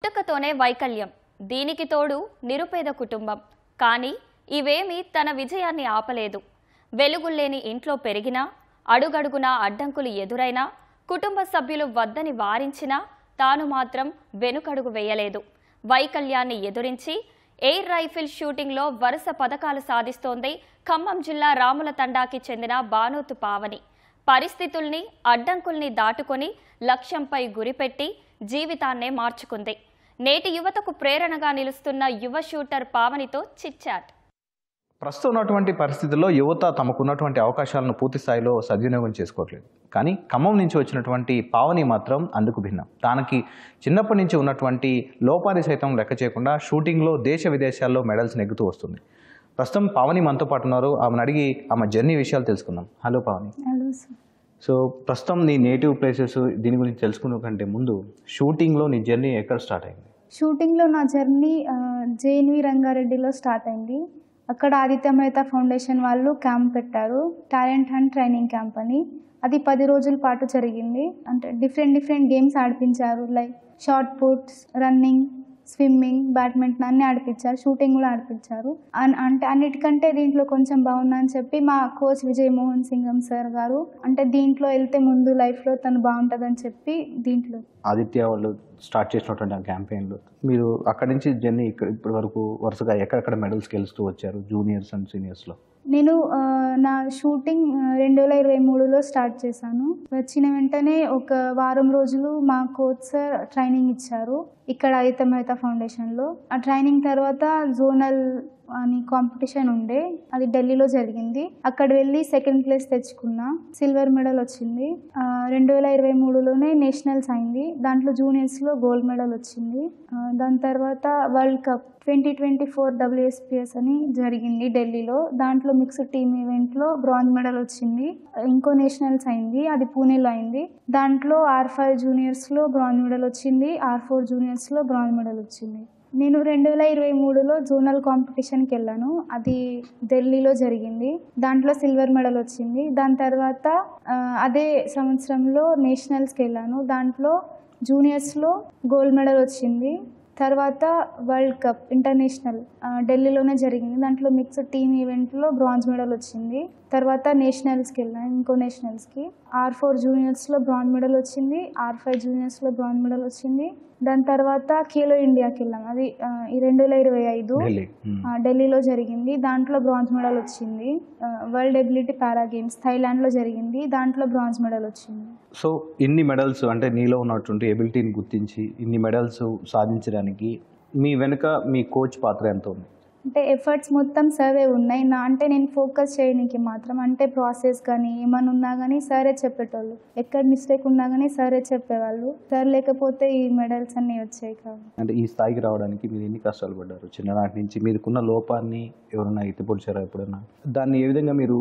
పుట్టుకతోనే వైకల్యం, దీనికి తోడు నిరుపేద కుటుంబం. కానీ ఇవేమీ తన విజయాన్ని ఆపలేదు. వెలుగులేని ఇంట్లో పెరిగినా, అడుగడుగునా అడ్డంకులు ఎదురైనా, కుటుంబ సభ్యులు వద్దని వారించినా తాను మాత్రం వెనుకడుగు వేయలేదు. వైకల్యాన్ని ఎదురించి ఎయిర్ రైఫిల్ షూటింగ్లో వరుస పథకాలు సాధిస్తోంది ఖమ్మం జిల్లా రాముల తండాకి చెందిన బానోతు పావని. పరిస్థితుల్ని, అడ్డంకుల్ని దాటుకొని లక్ష్యంపై గురిపెట్టి జీవితాన్నే మార్చుకుంది. నేటి యువతకు ప్రేరణగా నిలుస్తున్న యువ షూటర్ పావనితో చిట్చాట్. ప్రస్తుతం ఉన్నటువంటి పరిస్థితుల్లో యువత తమకున్నటువంటి అవకాశాలను పూర్తి స్థాయిలో సద్వినియోగం చేసుకోవట్లేదు. కానీ ఖమ్మం నుంచి వచ్చినటువంటి పావని మాత్రం అందుకు భిన్నం. తనకి చిన్నప్పటి నుంచి ఉన్నటువంటి లోపాన్ని సైతం లెక్క చేయకుండా షూటింగ్లో దేశ విదేశాల్లో మెడల్స్ నెగ్గుతూ వస్తుంది. ప్రస్తుతం పావని మనతో పాటు ఉన్నారు. ఆమెను అడిగి ఆమె జర్నీ విషయాలు తెలుసుకుందాం. Hello Pavani. Hello sir. So ప్రస్తుతం నీ నేటివ్ ప్లేసెస్ దీని గురించి తెలుసుకునే కంటే ముందు షూటింగ్లో నీ జర్నీ ఎక్కడ స్టార్ట్ అయింది? షూటింగ్లో నా జర్నీ జేఎన్వి రంగారెడ్డిలో స్టార్ట్ అయింది. అక్కడ ఆదిత్య మెహతా ఫౌండేషన్ వాళ్ళు క్యాంప్ పెట్టారు, టాలెంట్ అండ్ ట్రైనింగ్ క్యాంప్ అని. అది 10 రోజుల పాటు జరిగింది. అంటే డిఫరెంట్ గేమ్స్ ఆడిపించారు. Like shot puts, running, swimming, badminton అన్నీ ఆడిపించారు. షూటింగ్ కూడా ఆడిపించారు. అంటే అన్నిటికంటే దీంట్లో కొంచెం బాగుందని చెప్పి మా కోచ్ విజయ్ మోహన్ సింగం సార్ గారు, అంటే దీంట్లో వెళ్తే ముందు లైఫ్లో తను బాగుంటుందని చెప్పి దీంట్లో ఆదిత్య వాళ్ళు స్టార్ట్ చేసినటువంటి ఆ క్యాంపెయిన్లో మీరు అక్కడి నుంచి జర్నీ ఇప్పటి వరకు వరుసగా ఎక్కడెక్కడ మెడల్స్ గెలుస్తూ వచ్చారు జూనియర్స్ అండ్ సీనియర్స్లో? నేను నా షూటింగ్ 2023లో స్టార్ట్ చేశాను. వచ్చిన వెంటనే ఒక వారం రోజులు మా కోచ్ సార్ ట్రైనింగ్ ఇచ్చారు ఇక్కడ ఆదిత్య మెహతా ఫౌండేషన్లో. ఆ ట్రైనింగ్ తర్వాత జోనల్ అని కాంపిటీషన్ ఉండే, అది ఢిల్లీలో జరిగింది. అక్కడ వెళ్ళి 2nd ప్లేస్ తెచ్చుకున్నా, సిల్వర్ మెడల్ వచ్చింది. 2023లోనే నేషనల్స్ అయింది, దాంట్లో జూనియర్స్లో గోల్డ్ మెడల్ వచ్చింది. దాని తర్వాత వరల్డ్ కప్ 2024 WSPS అని జరిగింది ఢిల్లీలో. దాంట్లో మిక్స్డ్ టీమ్ ఈవెంట్లో బ్రాంజ్ మెడల్ వచ్చింది. ఇంకో నేషనల్స్ అయింది, అది పూణేలో అయింది. దాంట్లో R5 జూనియర్స్లో బ్రాంజ్ మెడల్ వచ్చింది, R4 జూనియర్స్లో బ్రాంజ్ మెడల్ వచ్చింది. నేను 2023లో జోనల్ కాంపిటీషన్కి వెళ్ళాను, అది ఢిల్లీలో జరిగింది. దాంట్లో సిల్వర్ మెడల్ వచ్చింది. దాని తర్వాత అదే సంవత్సరంలో నేషనల్స్కి వెళ్ళాను, దాంట్లో జూనియర్స్లో గోల్డ్ మెడల్ వచ్చింది. తర్వాత వరల్డ్ కప్ ఇంటర్నేషనల్ ఢిల్లీలోనే జరిగింది, దాంట్లో మిక్స్డ్ టీమ్ ఈవెంట్లో బ్రాంజ్ మెడల్ వచ్చింది. తర్వాత నేషనల్స్కి వెళ్ళాను, ఇంకో నేషనల్స్కి R4 జూనియర్స్లో బ్రాంజ్ మెడల్ వచ్చింది, R5 జూనియర్స్లో బ్రాంజ్ మెడల్ వచ్చింది. దాని తర్వాత ఖేలో ఇండియాకి వెళ్ళాం, అది 2025 ఢిల్లీలో జరిగింది. దాంట్లో బ్రాంజ్ మెడల్ వచ్చింది. వరల్డ్ ఎబిలిటీ పారా గేమ్స్ థైలాండ్లో జరిగింది, దాంట్లో బ్రాంజ్ మెడల్ వచ్చింది. సో ఇన్ని మెడల్స్, అంటే నీలో ఉన్నటువంటి ఎబిలిటీని గుర్తించి ఇన్ని మెడల్స్ సాధించడానికి మీ వెనుక మీ కోచ్ పాత్ర ఎంత ఉంది? అంటే ఎఫర్ట్స్ మొత్తం సర్వే ఉన్నాయి అంటే నేను ఫోకస్ చేయడానికి మాత్రం, అంటే ప్రాసెస్ కానీ ఏమైనా ఉన్నా కానీ సరే చెప్పేటోళ్ళు, ఎక్కడ మిస్టేక్ ఉన్నా కానీ సరే చెప్పేవాళ్ళు. సార్ లేకపోతే ఈ మెడల్స్ అన్నీ వచ్చాయి కాదు. అంటే ఈ స్థాయికి రావడానికి మీరు ఎన్ని కష్టాలు పడ్డారు? చిన్ననాటి నుంచి మీరుకున్న లోపాన్ని ఎవరైనా ఎత్తిపొడిచారా ఎప్పుడైనా? దాన్ని ఏ విధంగా మీరు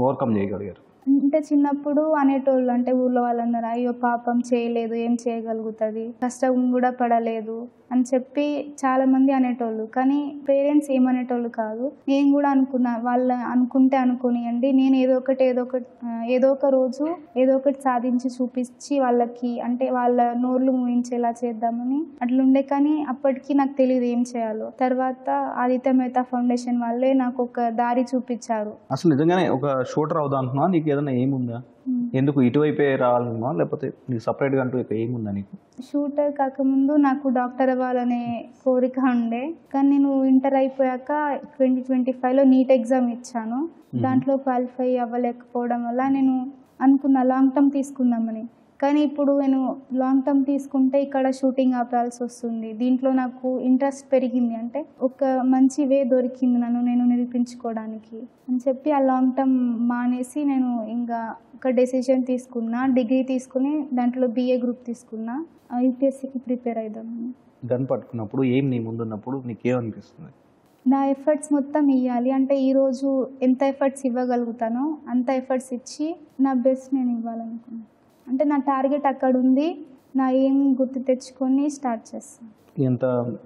ఓవర్కమ్ చేయగలిగారు? అంటే చిన్నప్పుడు అనేటోళ్ళు, అంటే ఊళ్ళో వాళ్ళందరూ అయ్యో పాపం చేయలేదు, ఏం చేయగలుగుతుంది, కష్టం కూడా పడలేదు అని చెప్పి చాలామంది అనేటోళ్ళు. కానీ పేరెంట్స్ ఏమనేటోళ్ళు కాదు. నేను కూడా అనుకున్నా, వాళ్ళు అనుకుంటే అనుకోనియండి, నేను ఏదో ఒక రోజు ఏదో ఒకటి సాధించి చూపించి వాళ్ళకి, అంటే వాళ్ళ నోర్లు మూయించేలా చేద్దామని అట్లుండే. కానీ అప్పటికి నాకు తెలియదు ఏం చేయాలో. తర్వాత ఆదిత్య మెహతా ఫౌండేషన్ వాళ్ళే నాకు ఒక దారి చూపించారు. అసలు నిజంగానే ఒక షూటర్ అవుదా అంటున్నా, నీకు ఏదైనా ఏముందా? ఎందుకు ఇటువైపే రావాలన్నా, లేకపోతే నీకు సపరేట్గా అంటూ ఏముందా నీకు? షూటర్ కాకముందు నాకు డాక్టర్ అవ్వాలనే కోరిక ఉండే, కానీ నేను ఇంటర్ అయిపోయాక 2025లో నీట్ ఎగ్జామ్ ఇచ్చాను. దాంట్లో క్వాలిఫై అవ్వలేకపోవడం వల్ల నేను అనుకున్నా లాంగ్ టర్మ్ తీసుకుందామని. కానీ ఇప్పుడు నేను లాంగ్ టర్మ్ తీసుకుంటే ఇక్కడ షూటింగ్ ఆపాల్సి వస్తుంది. దీంట్లో నాకు ఇంట్రెస్ట్ పెరిగింది, అంటే ఒక మంచి వే దొరికింది నేను నిరూపించుకోవడానికి అని చెప్పి ఆ లాంగ్ టర్మ్ మానేసి నేను ఇంకా ఒక డెసిషన్ తీసుకున్నా. డిగ్రీ తీసుకుని దాంట్లో BA గ్రూప్ తీసుకున్నా, UPSCకి ప్రిపేర్ అవుదామని. గన్ పట్టుకున్నప్పుడు ఏం నీ ముందున్నప్పుడు నీకేమనిపిస్తుంది? నా ఎఫర్ట్స్ మొత్తం ఇవ్వాలి, అంటే ఈరోజు ఎంత ఎఫర్ట్స్ ఇవ్వగలుగుతానో అంత ఎఫర్ట్స్ ఇచ్చి నా బెస్ట్ నేను ఇవ్వాలనుకున్నాను. అంటే నా టార్గెట్ అక్కడ ఉంది, నా ఏం గుర్తు తెచ్చుకొని స్టార్ట్ చేస్తాను. ఎంత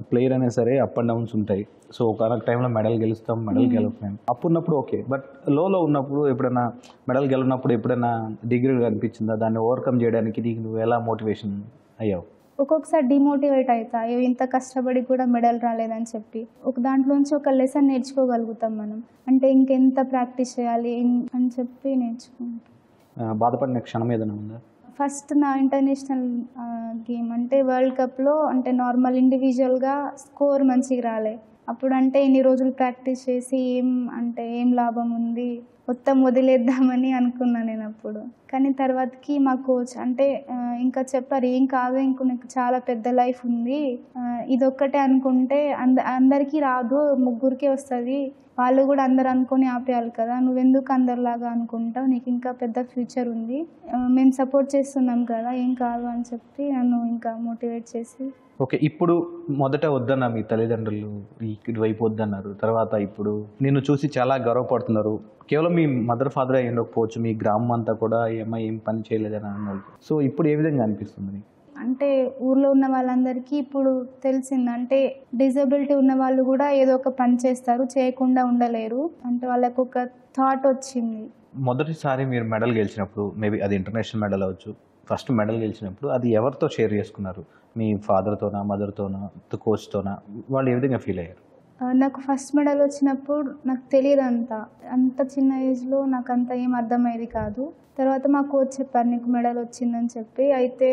ప్లేయర్ అయినా సరే అప్ అండ్ డౌన్స్ ఉంటాయి. సో ఒక టైంలో మెడల్ గెలుస్తాం, మెడల్ గెలవలేం. అప్పుడున్నప్పుడు ఓకే, బట్ లోలో ఉన్నప్పుడు ఎప్పుడైనా మెడల్ గెలినప్పుడు ఎప్పుడైనా డిగ్రీ అనిపించిందా? దాన్ని ఓవర్కమ్ చేయడానికి నీకు నువ్వు ఎలా మోటివేషన్ అయ్యావు? ఒక్కొక్కసారి డిమోటివేట్ అవుతా, అయ్యో ఇంత కష్టపడి కూడా మెడల్ రాలేదని చెప్పి. ఒక దాంట్లోంచి ఒక లెసన్ నేర్చుకోగలుగుతాం మనం, అంటే ఇంకెంత ప్రాక్టీస్ చేయాలి అని చెప్పి నేర్చుకుంటాం. బాధపడిన క్షణం ఏదైనా ఉందా? ఫస్ట్ నా ఇంటర్నేషనల్ గేమ్ అంటే వరల్డ్ కప్లో అంటే నార్మల్ ఇండివిజువల్గా స్కోర్ మంచిగా రాలే. అప్పుడు అంటే ఇన్ని రోజులు ప్రాక్టీస్ చేసి ఏం లాభం ఉంది, మొత్తం వదిలేద్దామని అనుకున్నాను నేను అప్పుడు. కానీ తర్వాతకి మా కోచ్ అంటే ఇంకా చెప్పారు, ఏం కాదు, నీకు చాలా పెద్ద లైఫ్ ఉంది, ఇదొక్కటే అనుకుంటే అందరికీ రాదు, ముగ్గురికే వస్తుంది, వాళ్ళు కూడా అందరు అనుకొని ఆపేయాలి కదా, నువ్వెందుకు అందరిలాగా అనుకుంటావు, నీకు ఇంకా పెద్ద ఫ్యూచర్ ఉంది, మేము సపోర్ట్ చేస్తున్నాం కదా, ఏం కాదు అని చెప్పి నన్ను ఇంకా మోటివేట్ చేసి. ఓకే, ఇప్పుడు మొదట వద్దన్న మీ తల్లిదండ్రులు ఇటువైపు వద్దన్నారు, తర్వాత ఇప్పుడు నిన్ను చూసి చాలా గర్వపడుతున్నారు. కేవలం మీ మదర్ ఫాదర్ అయి ఉండకపోవచ్చు, మీ గ్రామం అంతా కూడా ఏం పని చేయలేదని అన్నారు. సో ఇప్పుడు ఏ విధంగా అనిపిస్తుంది? అంటే ఊర్లో ఉన్న వాళ్ళందరికీ ఇప్పుడు తెలిసింది, అంటే డిజబిలిటీ ఉన్న వాళ్ళు కూడా ఏదో ఒక పని చేస్తారు, చేయకుండా ఉండలేరు, అంటే వాళ్ళకు ఒక థాట్ వచ్చింది. మొదటిసారి మీరు మెడల్ గెలిచినప్పుడు, మేబీ అది ఇంటర్నేషనల్ మెడల్ అవ్వచ్చు, ఫస్ట్ మెడల్ గెలిచినప్పుడు అది ఎవరితో షేర్ చేసుకున్నారు? మీ ఫాదర్తోనా, మదర్తోనా, కోచ్తోనా? వాళ్ళు ఏ విధంగా ఫీల్ అయ్యారు? నాకు ఫస్ట్ మెడల్ వచ్చినప్పుడు నాకు తెలియదు, అంత చిన్న ఏజ్లో నాకు అంత ఏం అర్థమయ్యేది కాదు. తర్వాత మా కోచ్ చెప్పారు నీకు మెడల్ వచ్చిందని చెప్పి, అయితే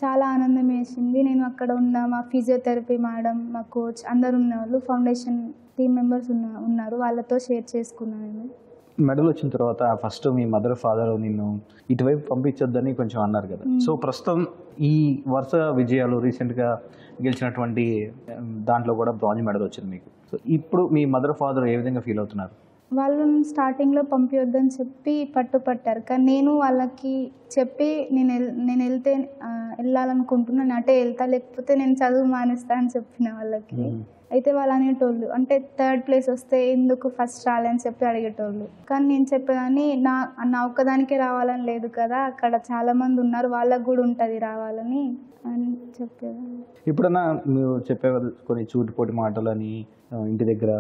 చాలా ఆనందం వేసింది. నేను అక్కడ ఉన్న మా ఫిజియోథెరపీ మేడం, మా కోచ్ అందరు ఉన్నవాళ్ళు, ఫౌండేషన్ టీమ్ మెంబర్స్ ఉన్నారు, వాళ్ళతో షేర్ చేసుకున్నాను నేను. మెడల్ వచ్చిన తర్వాత ఫస్ట్ మీ మదర్ ఫాదర్ నిన్ను ఇటువైపు పంపించొద్దని కొంచెం అన్నారు కదా. సో ప్రస్తుతం ఈ వరుస విజయాలు రీసెంట్గా గెలిచినటువంటి దాంట్లో కూడా బ్రాంజ్ మెడల్ వచ్చింది మీకు. సో ఇప్పుడు మీ మదర్ ఫాదర్ ఏ విధంగా ఫీల్ అవుతున్నారు? వాళ్ళు స్టార్టింగ్లో పంపించొద్దని చెప్పి పట్టుపట్టారు, కానీ నేను వాళ్ళకి చెప్పి నేను వెళ్తే వెళ్ళాలనుకుంటున్నాను, అటే వెళ్తా, లేకపోతే నేను చదువు మానేస్తా అని చెప్పిన వాళ్ళకి. అయితే వాళ్ళు అనేటోళ్ళు, అంటే 3rd ప్లేస్ వస్తే ఎందుకు ఫస్ట్ రాలని చెప్పి అడిగేటోళ్ళు. కానీ నేను చెప్పేదాన్ని, నా ఒక్కదానికే రావాలని లేదు కదా, అక్కడ చాలామంది ఉన్నారు, వాళ్ళకు కూడా ఉంటుంది రావాలని అని చెప్పేదాన్ని. ఇప్పుడన్నా మీరు చెప్పేవారు కొన్ని చూటిపోటి మాటలని, ఇంటి దగ్గర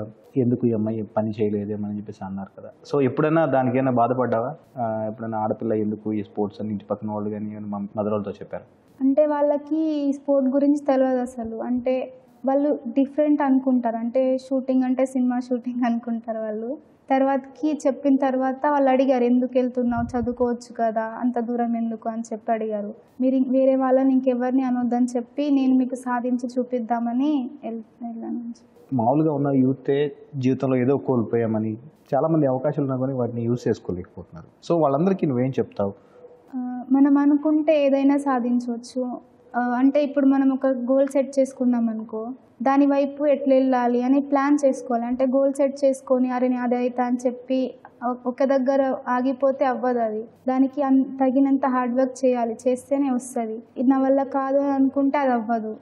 ఎందుకు ఈ అమ్మాయి పని చేయలేదేమని చెప్పేసి అన్నారు కదా. సో ఎప్పుడైనా దానికైనా బాధపడ్డావా? ఎప్పుడైనా ఆడపిల్ల ఎందుకు ఈ స్పోర్ట్స్ అని ఇంటి పక్కన వాళ్ళు కానీ మదర్ వాళ్ళతో చెప్పారు? అంటే వాళ్ళకి ఈ స్పోర్ట్ గురించి తెలియదు అసలు, అంటే వాళ్ళు డిఫరెంట్ అనుకుంటారు, అంటే షూటింగ్ అంటే సినిమా షూటింగ్ అనుకుంటారు వాళ్ళు. తర్వాతకి చెప్పిన తర్వాత వాళ్ళు అడిగారు, ఎందుకు వెళ్తున్నావు, చదువుకోవచ్చు కదా, అంత దూరం ఎందుకు అని చెప్పి అడిగారు. మీరు వేరే వాళ్ళని ఇంకెవరిని అనొద్దని చెప్పి నేను మీకు సాధించి చూపిద్దామని వెళ్ళాను. మామూలుగా ఉన్న యూతే జీవితంలో ఏదో కోల్పోయామని చాలామంది అవకాశాలు ఉన్నా కానీ వాటిని యూజ్ చేసుకోలేకపోతున్నారు. సో వాళ్ళందరికీ నువ్వేం చెప్తావు? మనం అనుకుంటే ఏదైనా సాధించవచ్చు, అంటే ఇప్పుడు మనం ఒక గోల్ సెట్ చేసుకున్నాం అనుకో, దాని వైపు ఎట్లా వెళ్ళాలి అని ప్లాన్ చేసుకోవాలి. అంటే గోల్ సెట్ చేసుకొని అరే అది అవుతా అని చెప్పి ఒక దగ్గర ఆగిపోతే అవ్వదు, అది దానికి తగినంత హార్డ్ వర్క్ చేయాలి, చేస్తేనే వస్తుంది. ఇది నా వల్ల కాదు అని అనుకుంటే అది అవ్వదు,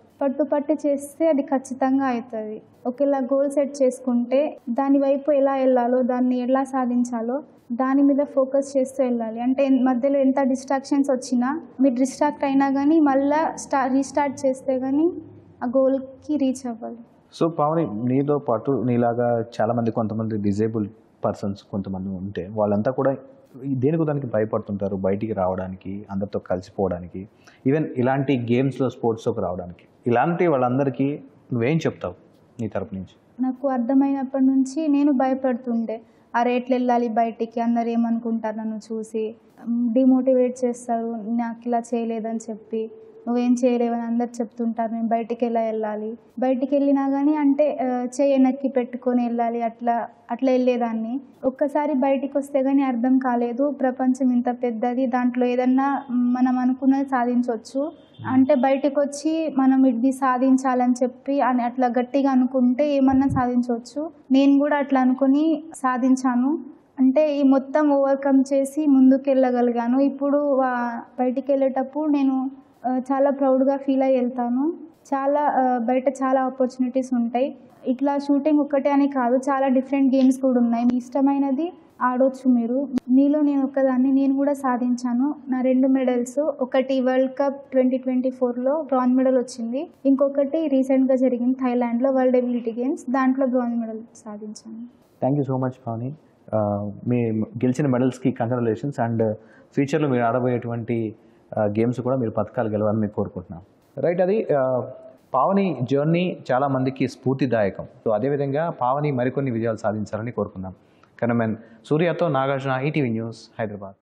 పట్టు చేస్తే అది ఖచ్చితంగా అవుతుంది. ఒకేలా గోల్ సెట్ చేసుకుంటే దాని వైపు ఎలా వెళ్ళాలో, దాన్ని ఎలా సాధించాలో దాని మీద ఫోకస్ చేస్తూ వెళ్ళాలి. అంటే మధ్యలో ఎంత డిస్ట్రాక్షన్స్ వచ్చినా, మీరు డిస్ట్రాక్ట్ అయినా కానీ మళ్ళీ రీస్టార్ట్ చేస్తే కానీ ఆ గోల్కి రీచ్ అవ్వాలి. సో పావని, నీతో పాటు నీలాగా చాలామంది, కొంతమంది డిజేబుల్ పర్సన్స్ కొంతమంది ఉంటే వాళ్ళంతా కూడా దేనికి దానికి భయపడుతుంటారు, బయటికి రావడానికి, అందరితో కలిసిపోవడానికి, ఈవెన్ ఇలాంటి గేమ్స్లో స్పోర్ట్స్లోకి రావడానికి. ఇలాంటి వాళ్ళందరికీ నువ్వేం చెప్తావు నీ తరపు నుంచి? నాకు అర్థమైనప్పటి నుంచి నేను భయపడుతుండే, ఆ రేట్లు వెళ్ళాలి బయటికి, అందరు ఏమనుకుంటారు నన్ను చూసి, డిమోటివేట్ చేస్తారు, నాకు ఇలా చేయలేదని చెప్పి, నువ్వేం చేయలేవని అందరు చెప్తుంటారు, నేను బయటికి ఎలా వెళ్ళాలి, బయటికి వెళ్ళినా కానీ అంటే చెయ్యి వెనక్కి పెట్టుకొని వెళ్ళాలి, అట్లా వెళ్ళేదాన్ని. ఒక్కసారి బయటికి వస్తే కానీ అర్థం కాలేదు, ప్రపంచం ఇంత పెద్దది, దాంట్లో ఏదన్నా మనం అనుకున్నది సాధించవచ్చు, అంటే బయటకు వచ్చి మనం ఇది సాధించాలని చెప్పి అట్లా గట్టిగా అనుకుంటే ఏమన్నా సాధించవచ్చు. నేను కూడా అట్లా అనుకుని సాధించాను, అంటే ఈ మొత్తం ఓవర్కమ్ చేసి ముందుకు వెళ్ళగలిగాను. ఇప్పుడు బయటికి వెళ్ళేటప్పుడు నేను చాలా ప్రౌడ్గా ఫీల్ అయ్యి వెళ్తాను. బయట చాలా ఆపర్చునిటీస్ ఉంటాయి, ఇట్లా షూటింగ్ ఒక్కటే అని కాదు, చాలా డిఫరెంట్ గేమ్స్ కూడా ఉన్నాయి, మీ ఇష్టమైనది ఆడవచ్చు మీరు. మీలో నేను ఒక్కదాన్ని, నేను కూడా సాధించాను. నా 2 మెడల్స్, ఒకటి వరల్డ్ కప్ 2024లో బ్రాంజ్ మెడల్ వచ్చింది, ఇంకొకటి రీసెంట్గా జరిగింది థాయిలాండ్లో వరల్డ్ ఎబిలిటీ గేమ్స్, దాంట్లో బ్రాంజ్ మెడల్ సాధించాను. Thank you so much Pavani. మీ గెలిచిన మెడల్స్కి కంగ్రాచులేషన్స్, అండ్ ఫ్యూచర్లో మీరు ఆడబోయేటువంటి గేమ్స్ కూడా మీరు పథకాలు గెలవాలని కోరుకుంటున్నాను. రైట్, అది పావని జర్నీ చాలామందికి స్ఫూర్తిదాయకం. సో అదేవిధంగా పావని మరికొన్ని విజయాలు సాధించాలని కోరుకుందాం. కెమెరామెన్ సూర్యతో నాగార్జున, ఈటీవీ న్యూస్, హైదరాబాద్.